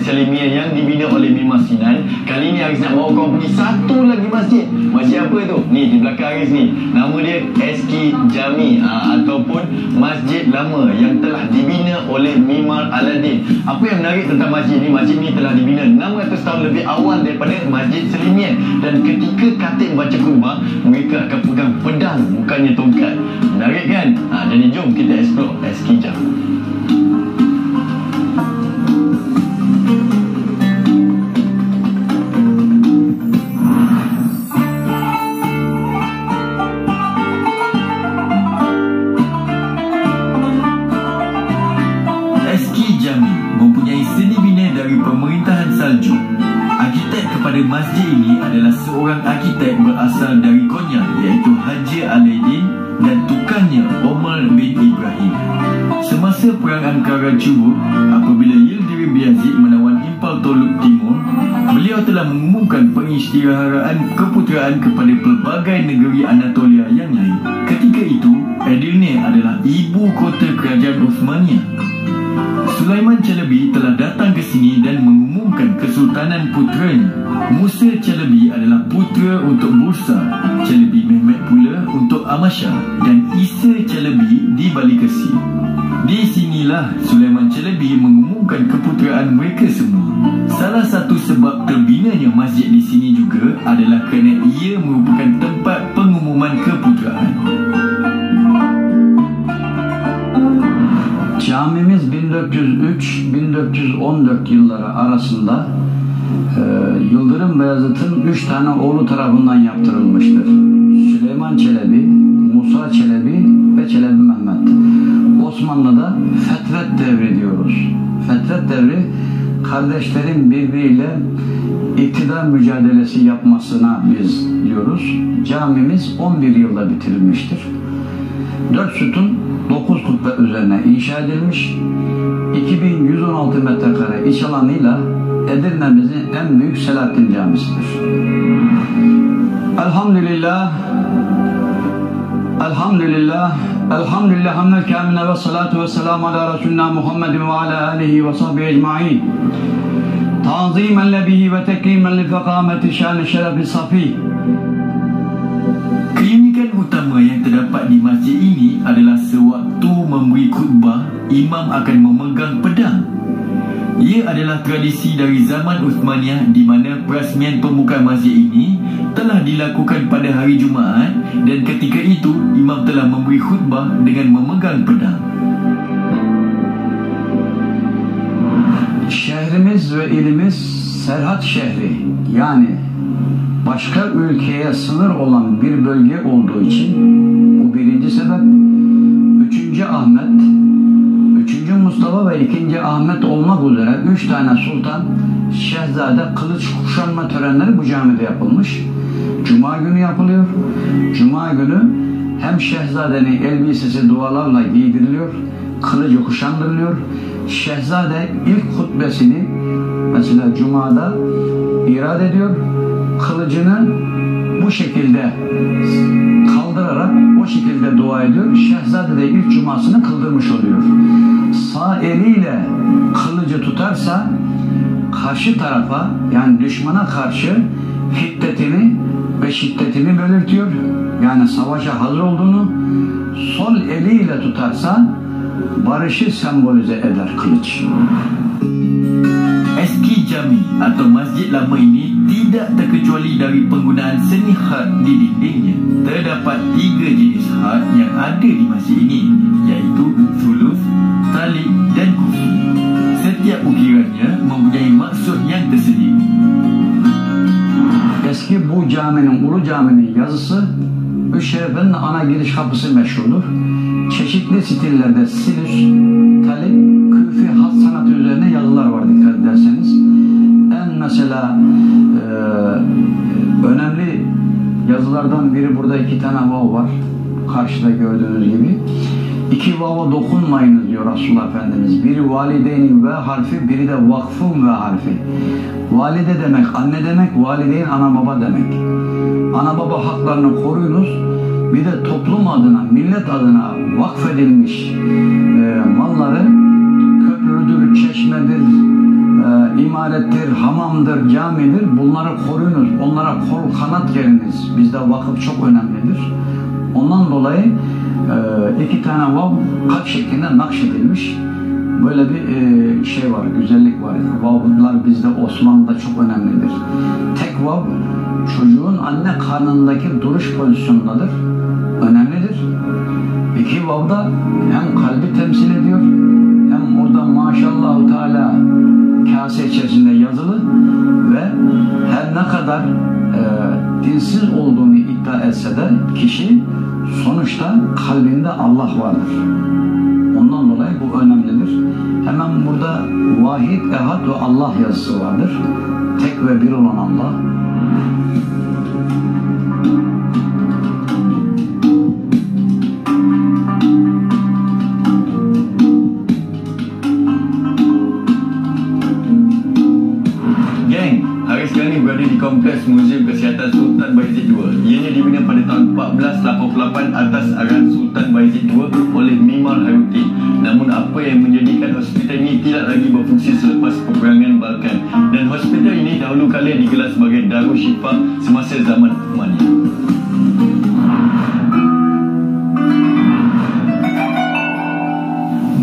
Selimiah yang dibina oleh Mimar Sinan. Kali ni Haris nak bawa korang pergi satu lagi masjid. Masjid apa tu? Ni di belakang Haris ni. Nama dia SK Jami, ataupun Masjid Lama yang telah dibina oleh Mimar Aladdin. Apa yang menarik tentang masjid ni? Masjid ni telah dibina 600 tahun lebih awal daripada Masjid Selimiah. Dan ketika khatib baca khutbah, mereka akan pegang pedang, bukannya tongkat. Menarik kan? Jadi jom kita explore SK Jami. Masjid ini adalah seorang arkitek berasal dari Konya, iaitu Haji Aladdin, dan tukannya Omar bin Ibrahim. Semasa Perang Ankara Chubut, apabila Yildirim Beyazid menawan Impal Toluk Timur, beliau telah mengumumkan pengisytiharaan keputeraan kepada pelbagai negeri Anatolia yang lain. Ketika itu, Edirne adalah ibu kota kerajaan Uthmaniyah. Sulaiman Chalabi telah datang ke sini dan mengumumkan kesultanan puteranya. Musa Chalabi adalah putera untuk Bursa, Chalabi Mehmet pula untuk Amasya, dan Isa Chalabi di Balikasi. Di sinilah Sulaiman Chalabi mengumumkan keputeraan mereka semua. Salah satu sebab terbinanya masjid di sini juga adalah kerana ia merupakan tempat pengumuman keputeraan. Camimiz 1403-1414 yılları arasında Yıldırım Beyazıt'ın 3 tane oğlu tarafından yaptırılmıştır. Süleyman Çelebi, Musa Çelebi ve Çelebi Mehmet. Osmanlı'da fetret devri diyoruz. Fetret devri kardeşlerin birbiriyle iktidar mücadelesi yapmasına biz diyoruz. Camimiz 11 yılda bitirilmiştir. 4 sütun 9 kubbe üzerine inşa edilmiş, 2116 metrekare iç alanıyla Edirne'mizin en büyük Selahattin Camisi'dir. Elhamdülillah, elhamdülillah, elhamdülillah hamdel kâmine ve salatu ve selamu ala Resulina Muhammedin ve ala alihi ve sahbihi ecma'in. Tanzimen lebihi ve tekrimen li fekameti şâni şerefi safi. Keunikan utama yang terdapat di masjid ini adalah sewaktu memberi khutbah, imam akan memegang pedang. Ia adalah tradisi dari zaman Uthmaniyah di mana perasmian pembukaan masjid ini telah dilakukan pada hari Jumaat, dan ketika itu imam telah memberi khutbah dengan memegang pedang. Şehrimiz ve ilimiz Serhat şehri, yani başka ülkeye sınır olan bir bölge olduğu için bu birinci sebep. 3. Ahmet, 3. Mustafa ve 2. Ahmet olmak üzere 3 tane sultan, şehzade kılıç kuşanma törenleri bu camide yapılmış. Cuma günü yapılıyor. Cuma günü hem şehzadenin elbisesi dualarla giydiriliyor, kılıcı kuşandırılıyor. Şehzade ilk hutbesini mesela Cuma'da irad ediyor. Kılıcını bu şekilde kaldırarak o şekilde dua ediyor. Şehzade de ilk cumasını kıldırmış oluyor. Sağ eliyle kılıcı tutarsa karşı tarafa, yani düşmana karşı hiddetini ve şiddetini belirtiyor. Yani savaşa hazır olduğunu. Sol eliyle tutarsa barışı sembolize eder kılıç. SK Jami atau Masjid Lama ini tidak terkecuali dari penggunaan seni khat di dindingnya. Terdapat 3 jenis khat yang ada di masjid ini, iaitu sulus, talik dan kufi. Setiap ukirannya mempunyai maksud yang tersendiri. Eski bu caminin, Ulu Cami'nin yazısı Üç Şerife'nin ana giriş kapısı meşhurdur. Çeşitli stillerde silüs, talik, küfi hat sanatı üzerine yazılar var, dikkat ederseniz. En mesela önemli yazılardan biri, burada 2 tane vav var. Karşıda gördüğünüz gibi. 2 vava dokunmayınız diyor Resulullah Efendimiz. Biri valideynin ve harfi, biri de vakfun ve harfi. Valide demek anne demek, valideyn ana baba demek. Ana baba haklarını koruyunuz. Bir de toplum adına, millet adına vakfedilmiş malları, köprüdür, çeşmedir, imarettir, hamamdır, camidir. Bunları koruyunuz. Onlara kol kanat geriniz. Bizde vakıf çok önemlidir. Ondan dolayı 2 tane vav kalp şeklinde nakşedilmiş. Böyle bir şey var, güzellik var. Vavlar bizde Osmanlı'da çok önemlidir. Tek vav çocuğun anne karnındaki duruş pozisyonundadır. Önemlidir. 2 vav da hem kalbi temsil ediyor, hem orada maşallahu teala kase içerisinde yazılı ve her ne kadar dinsiz olduğunu iddia etse de kişi sonuçta kalbinde Allah vardır. Ondan dolayı bu önemlidir. Hemen burada vahid, ehad ve Allah yazısı vardır. Tek ve bir olan Allah. Berada di Kompleks Muzium Kesihatan Sultan Bayezid II. Ianya dibina pada tahun 1488 atas arahan Sultan Bayezid II oleh Mimar Hayuddin. Namun apa yang menjadikan hospital ini tidak lagi berfungsi selepas peperangan Balkan, dan hospital ini dahulu kala digelar sebagai Darul Shifa semasa zaman Umayyah.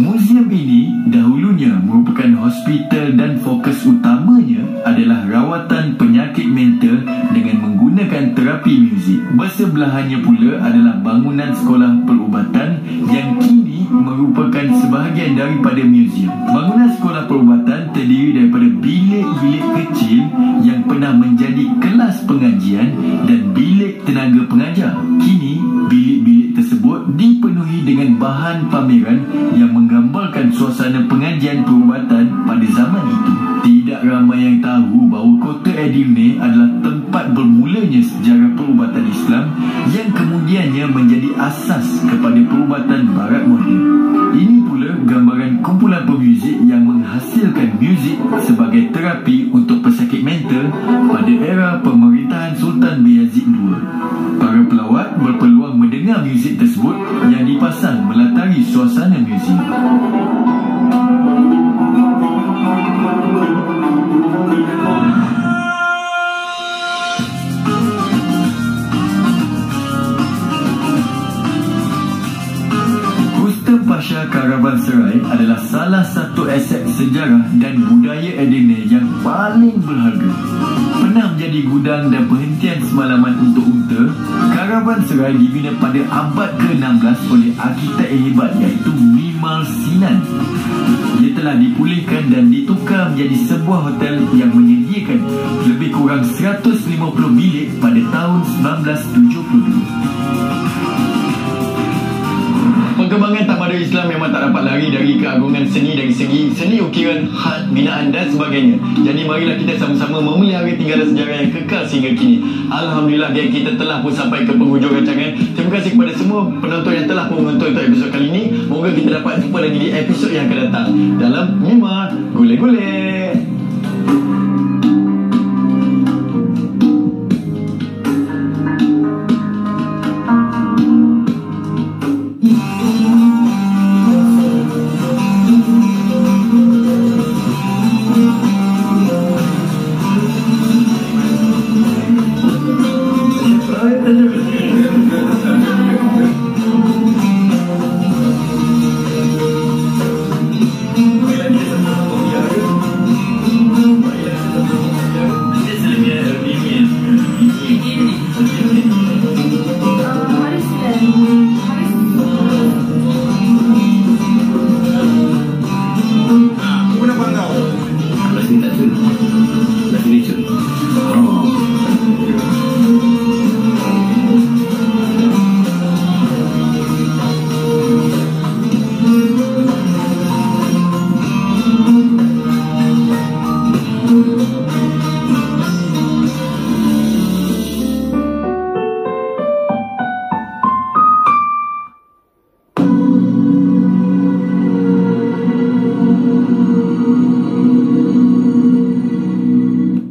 Muzium ini dahulunya merupakan hospital dan fokus utamanya adalah rawatan penyakit mental dengan menggunakan terapi muzik. Bersebelahannya pula adalah bangunan sekolah perubatan yang kini merupakan sebahagian daripada muzium. Bangunan sekolah perubatan terdiri daripada bilik-bilik kecil yang pernah menjadi kelas pengajian dan bilik tenaga pengajar. Kini bilik-bilik tersebut dipenuhi dengan bahan pameran yang menggambarkan suasana pengajian perubatan pada zaman itu. Tidak ramai yang tahu bahawa Kota Edirne adalah tempat bermulanya sejarah perubatan Islam yang kemudiannya menjadi asas kepada perubatan Barat moden. Ini pula gambaran kumpulan pemuzik yang menghasilkan muzik sebagai terapi untuk pesakit mental pada era pemerintahan Sultan Bayezid II. Para pelawat berpeluang mendengar muzik tersebut yang dipasang melatari suasana muzik. Pasha Karavanserai adalah salah satu aset sejarah dan budaya Edirne yang paling berharga. Pernah menjadi gudang dan perhentian semalaman untuk unta, Karavanserai dibina pada abad ke-16 oleh arkitek yang hebat iaitu Mimar Sinan. Ia telah dipulihkan dan ditukar menjadi sebuah hotel yang menyediakan lebih kurang 150 bilik pada tahun 1972. Perkembangan tamadun Islam memang tak dapat lari dari keagungan seni dari segi seni ukiran, had, binaan dan sebagainya. Jadi marilah kita sama-sama memelihara tinggalan sejarah yang kekal sehingga kini. Alhamdulillah, dan kita telah pun sampai ke penghujung rancangan. Terima kasih kepada semua penonton yang telah pun menonton untuk episod kali ini. Moga kita dapat jumpa lagi di episod yang akan datang dalam Mimar Gule-Gule.